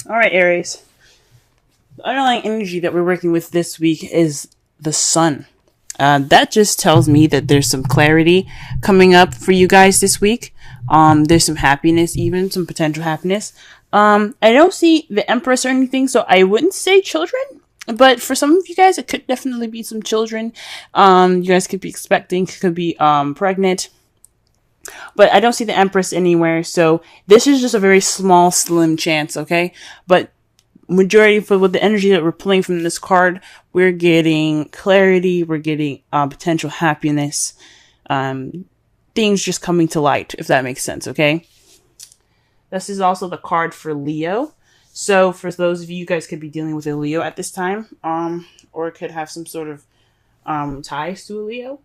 All right, Aries. The underlying energy that we're working with this week is the sun. That just tells me that there's some clarity coming up for you guys this week. There's some happiness, even some potential happiness. I don't see the Empress or anything, so I wouldn't say children. But for some of you guys, it could definitely be some children. You guys could be expecting, could be pregnant. But I don't see the Empress anywhere, so this is just a very small, slim chance, okay? But majority for with the energy that we're pulling from this card, we're getting clarity, we're getting potential happiness, things just coming to light, if that makes sense, okay? This is also the card for Leo. So for those of you guys could be dealing with a Leo at this time, or could have some sort of ties to a Leo.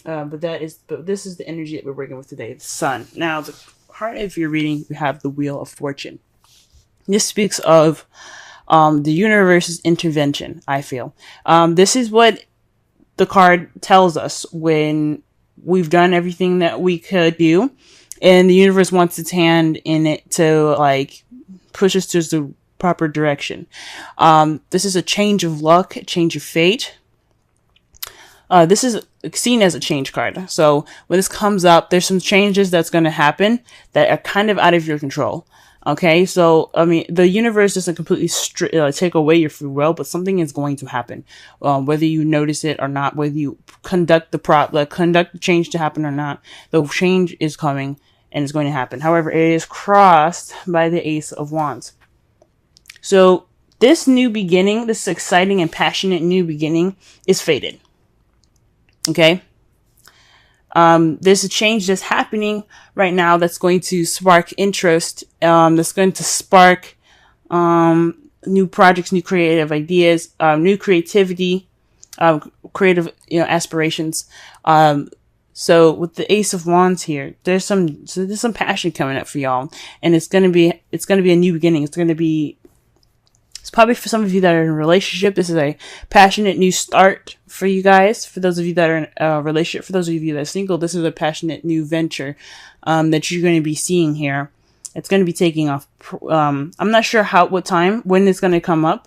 But this is the energy that we're working with today, the sun. Now, the heart of your reading, you have the Wheel of Fortune. This speaks of the universe's intervention, I feel. This is what the card tells us when we've done everything that we could do, and the universe wants its hand in it to, like, push us to the proper direction. This is a change of luck, a change of fate. This is seen as a change card. So when this comes up, there's some changes that's going to happen that are kind of out of your control. Okay, so I mean, the universe doesn't completely take away your free will, but something is going to happen, whether you notice it or not, whether you conduct the change to happen or not. The change is coming and it's going to happen. However, it is crossed by the Ace of Wands. So this new beginning, this exciting and passionate new beginning, is fated. Okay. There's a change that's happening right now that's going to spark interest, that's going to spark new projects, new creative ideas, new creativity, creative aspirations. So with the Ace of Wands here, there's some passion coming up for y'all, and it's gonna be a new beginning. It's probably for some of you that are in a relationship. This is a passionate new start for you guys. For those of you that are in a relationship, for those of you that are single, this is a passionate new venture that you're going to be seeing here. It's going to be taking off. I'm not sure when it's going to come up,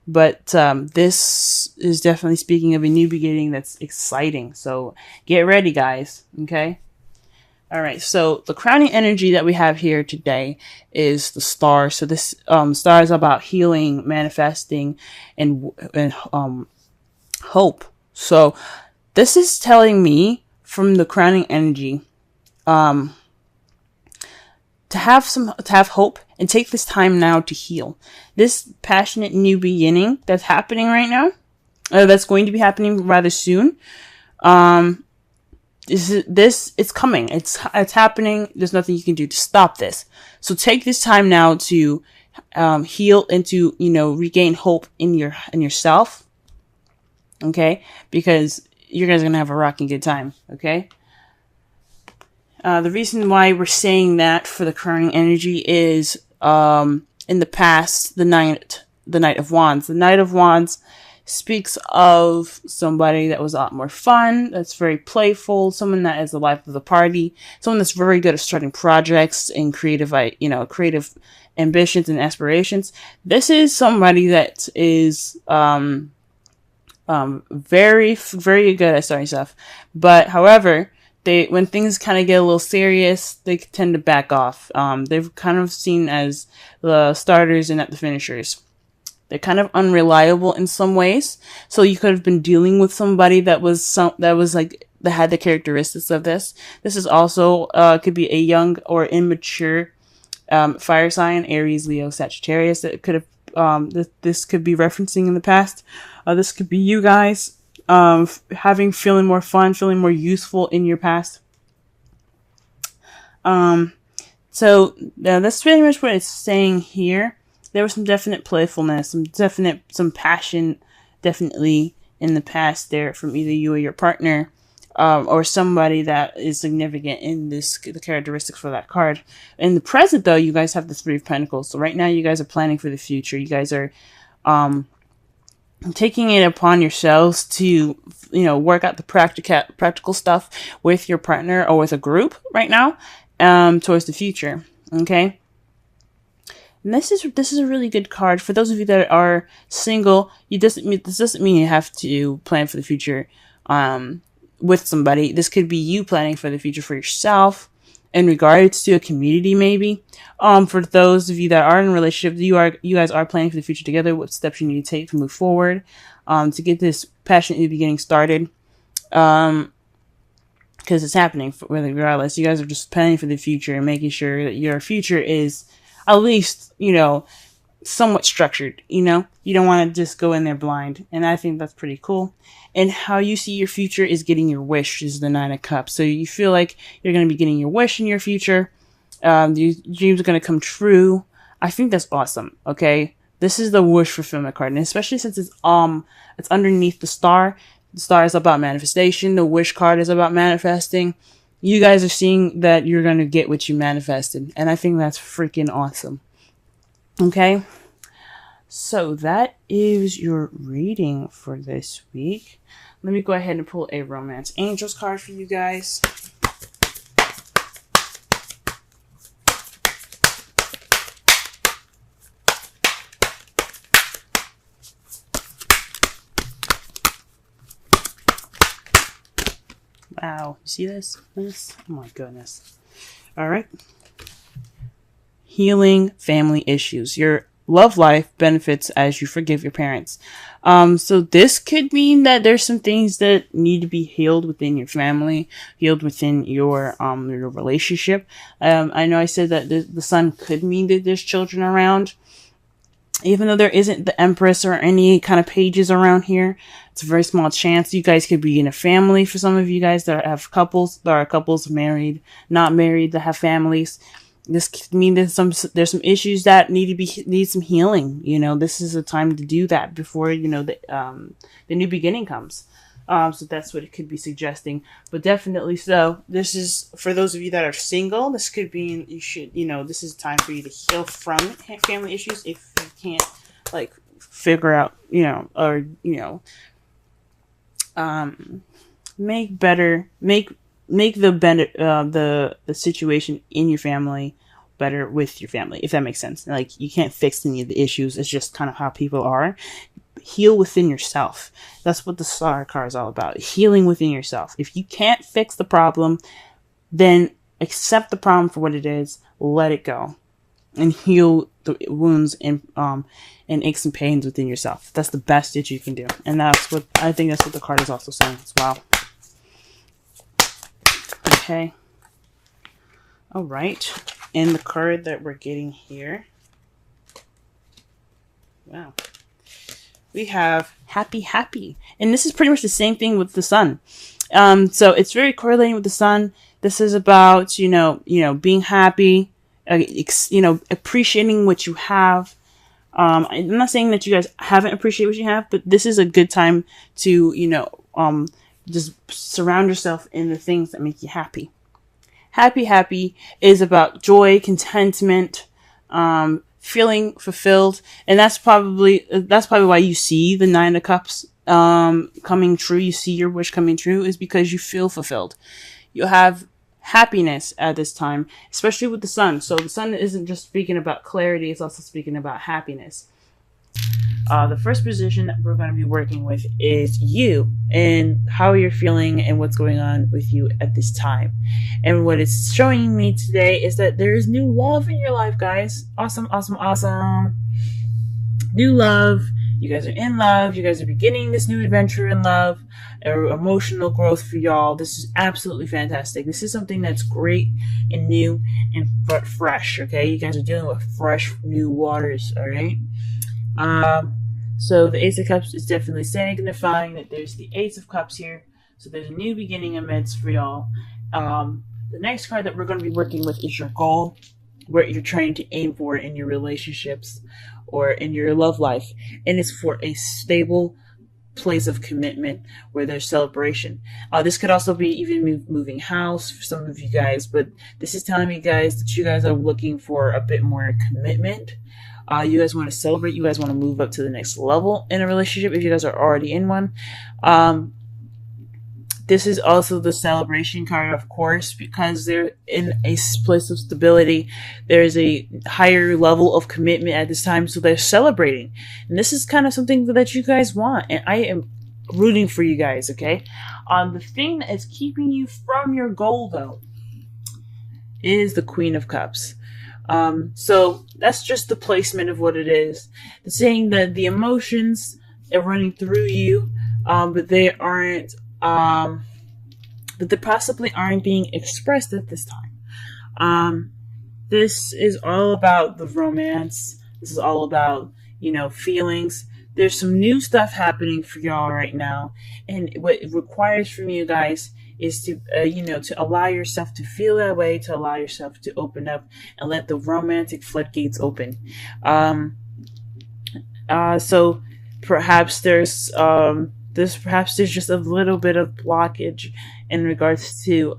but this is definitely speaking of a new beginning that's exciting. So get ready, guys. Okay. All right, so the crowning energy that we have here today is the star. So this star is about healing, manifesting, and hope. So this is telling me from the crowning energy to have hope and take this time now to heal. This passionate new beginning that's happening right now, that's going to be happening rather soon. It's coming. It's happening. There's nothing you can do to stop this. So take this time now to heal and to regain hope in yourself. Okay, because you guys are gonna have a rocking good time. Okay. The reason why we're saying that for the crowning energy is in the past, the Knight of Wands. The Knight of Wands speaks of somebody that was a lot more fun, that's very playful, someone that is the life of the party, someone that's very good at starting projects and creative ambitions and aspirations. This is somebody that is very, very good at starting stuff. But however, when things kind of get a little serious, they tend to back off. They're kind of seen as the starters and not the finishers. They're kind of unreliable in some ways. So you could have been dealing with somebody that had the characteristics of this. This is also could be a young or immature fire sign, Aries, Leo, Sagittarius. That could have this could be referencing in the past. This could be you guys feeling more fun, feeling more useful in your past. So that's pretty much what it's saying here. There was some definite playfulness, some passion, definitely in the past there from either you or your partner, or somebody that is significant in the characteristics for that card. In the present, though, you guys have the Three of Pentacles. So right now, you guys are planning for the future. You guys are, taking it upon yourselves to, work out the practical stuff with your partner or with a group right now, towards the future. Okay. And this is a really good card for those of you that are single. This doesn't mean you have to plan for the future with somebody. This could be you planning for the future for yourself in regards to a community, maybe. For those of you that are in a relationship, you guys are planning for the future together. What steps you need to take to move forward, to get this passionate beginning started. Because it's happening, regardless. You guys are just planning for the future and making sure that your future is at least, somewhat structured. You don't want to just go in there blind. And I think that's pretty cool. And how you see your future is getting your wish, is the Nine of Cups. So you feel like you're going to be getting your wish in your future. Your dreams are going to come true. I think that's awesome. Okay. This is the wish fulfillment card. And especially since it's underneath the star. The star is about manifestation. The wish card is about manifesting. You guys are seeing that you're going to get what you manifested. And I think that's freaking awesome. Okay. So that is your reading for this week. Let me go ahead and pull a Romance Angels card for you guys. Wow, you see this? Oh my goodness. All right. Healing family issues. Your love life benefits as you forgive your parents. So this could mean that there's some things that need to be healed within your family, healed within your relationship. I know I said that the sun could mean that there's children around. Even though there isn't the Empress or any kind of pages around here, it's a very small chance. You guys could be in a family. For some of you guys that have couples, there are couples married, not married, that have families. This could mean there's some issues that need some healing. This is a time to do that before the new beginning comes. So that's what it could be suggesting. But definitely so. This is for those of you that are single. This could be this is time for you to heal from family issues if you can't figure out make the situation in your family better with your family, if that makes sense. You can't fix any of the issues. It's just kind of how people are. Heal within yourself. That's what the Star card is all about. Healing within yourself. If you can't fix the problem, then accept the problem for what it is. Let it go, and heal the wounds and aches and pains within yourself. That's the best that you can do, and that's what the card is also saying as well. Okay. All right. And the card that we're getting here. Wow. We have happy. And this is pretty much the same thing with the sun. So it's very correlating with the sun. This is about, being happy, appreciating what you have. I'm not saying that you guys haven't appreciated what you have, but this is a good time to, just surround yourself in the things that make you happy. Happy is about joy, contentment, feeling fulfilled, and that's probably why you see the Nine of Cups coming true. You see your wish coming true is because you feel fulfilled. You have happiness at this time, especially with the sun. So the sun isn't just speaking about clarity; it's also speaking about happiness. The first position that we're going to be working with is you and how you're feeling and what's going on with you at this time. And what it's showing me today is that there is new love in your life, guys. Awesome. New love. You guys are in love. You guys are beginning this new adventure in love, or emotional growth for y'all. This is absolutely fantastic. This is something that's great and new and fresh, okay? You guys are dealing with fresh, new waters, all right? So the Ace of Cups is definitely signifying that there's the Ace of Cups here. So there's a new beginning amidst for y'all. The next card that we're going to be working with is your goal, what you're trying to aim for in your relationships or in your love life. And it's for a stable place of commitment where there's celebration. This could also be even moving house for some of you guys, but this is telling me, guys, that you guys are looking for a bit more commitment. You guys want to celebrate. You guys want to move up to the next level in a relationship if you guys are already in one. This is also the celebration card, of course, because they're in a place of stability. There's a higher level of commitment at this time, so they're celebrating. And this is kind of something that you guys want, and I am rooting for you guys, okay? The thing that is keeping you from your goal, though, is the Queen of Cups. So that's just the placement of what it is. It's saying that the emotions are running through you, but they aren't, but they possibly aren't being expressed at this time. This is all about the romance. This is all about, feelings. There's some new stuff happening for y'all right now, and what it requires from you guys is to, to allow yourself to feel that way, to allow yourself to open up and let the romantic floodgates open. So perhaps there's just a little bit of blockage in regards to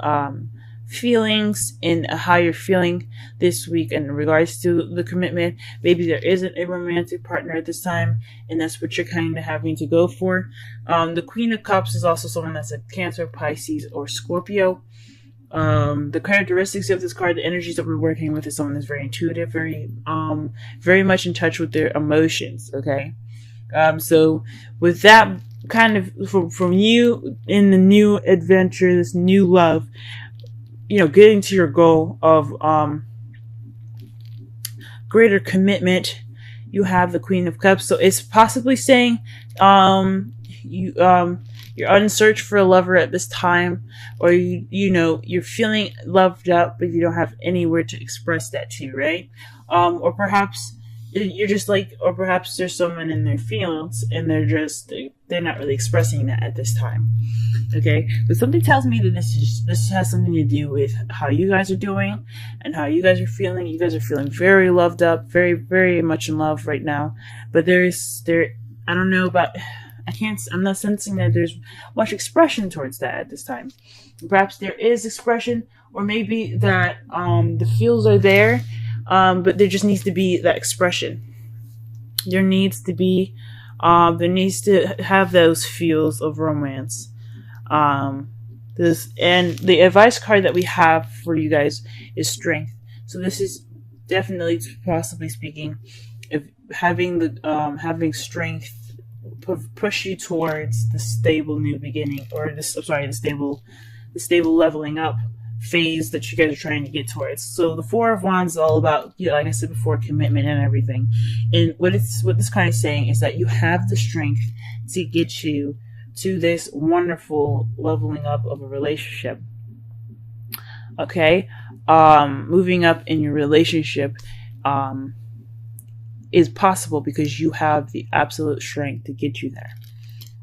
feelings and how you're feeling this week in regards to the commitment. Maybe there isn't a romantic partner at this time, and that's what you're kind of having to go for. The Queen of Cups is also someone that's a Cancer, Pisces, or Scorpio. The characteristics of this card, the energies that we're working with, is someone that's very intuitive, very much in touch with their emotions. Okay, so with that kind of from you in the new adventure, this new love, getting to your goal of greater commitment, you have the Queen of Cups. So it's possibly saying you're on search for a lover at this time, or you're feeling loved up, but you don't have anywhere to express that to, right? Or perhaps you're just or perhaps there's someone in their feelings and they're not really expressing that at this time. Okay, but something tells me that this has something to do with how you guys are doing and how you guys are feeling. You guys are feeling very loved up, very, very much in love right now. But I don't know about, I'm not sensing that there's much expression towards that at this time. Perhaps there is expression, or maybe that the feels are there, but there just needs to be that expression. There needs to have those feels of romance. And the advice card that we have for you guys is strength. So this is definitely, possibly speaking, if having strength push you towards the stable new beginning, or the stable leveling up phase that you guys are trying to get towards. So the Four of Wands is all about, like I said before, commitment and everything. And what this card is saying is that you have the strength to get you to this wonderful leveling up of a relationship. Okay? Moving up in your relationship is possible because you have the absolute strength to get you there.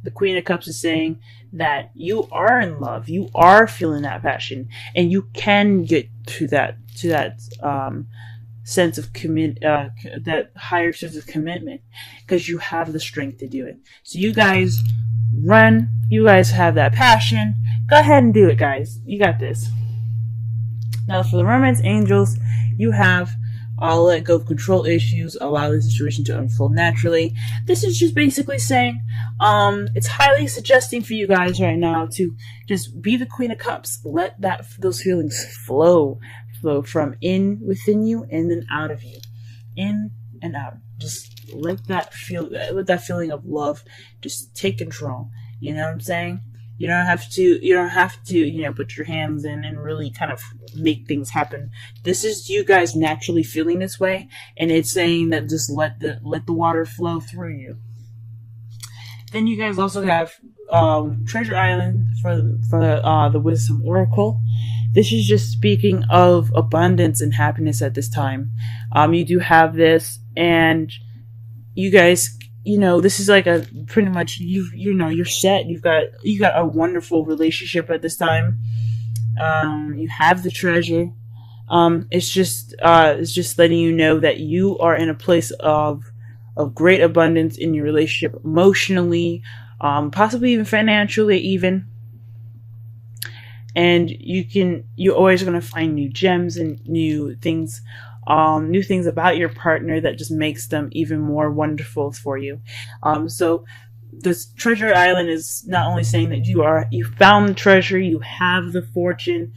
The Queen of Cups is saying that you are in love, you are feeling that passion, and you can get to that sense of that higher sense of commitment, because you have the strength to do it. So you guys run, you guys have that passion, go ahead and do it, guys. You got this. Now for the Romance Angels, you have let go of control issues, allow the situation to unfold naturally. This is just basically saying it's highly suggesting for you guys right now to just be the Queen of Cups. Let those feelings flow from within you and then out of you, in and out. Just let that feeling of love just take control. You know what I'm saying? You don't have to put your hands in and really kind of make things happen. This is you guys naturally feeling this way, and it's saying that just let the water flow through you. Then you guys also have Treasure Island for the Wisdom Oracle. This is just speaking of abundance and happiness at this time. You do have this, and you guys, this is like a pretty much you're set. You got a wonderful relationship at this time. You have the treasure. It's just letting you know that you are in a place of great abundance in your relationship, emotionally, possibly even financially, even. And you're always going to find new gems and new things about your partner that just makes them even more wonderful for you. So this treasure island is not only saying that you found the treasure, you have the fortune,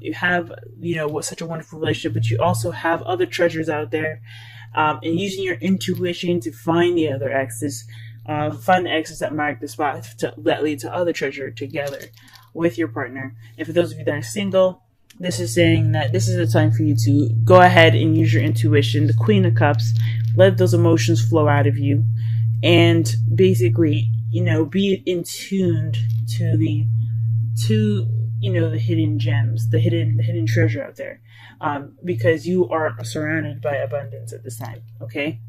you have, what such a wonderful relationship, but you also have other treasures out there, and using your intuition to find the other exes, find the exes that mark the spot that lead to other treasure together with your partner. And for those of you that are single, this is saying that this is the time for you to go ahead and use your intuition, the Queen of Cups, let those emotions flow out of you, and basically, be in tuned to the hidden gems, the hidden treasure out there, because you are surrounded by abundance at this time. Okay,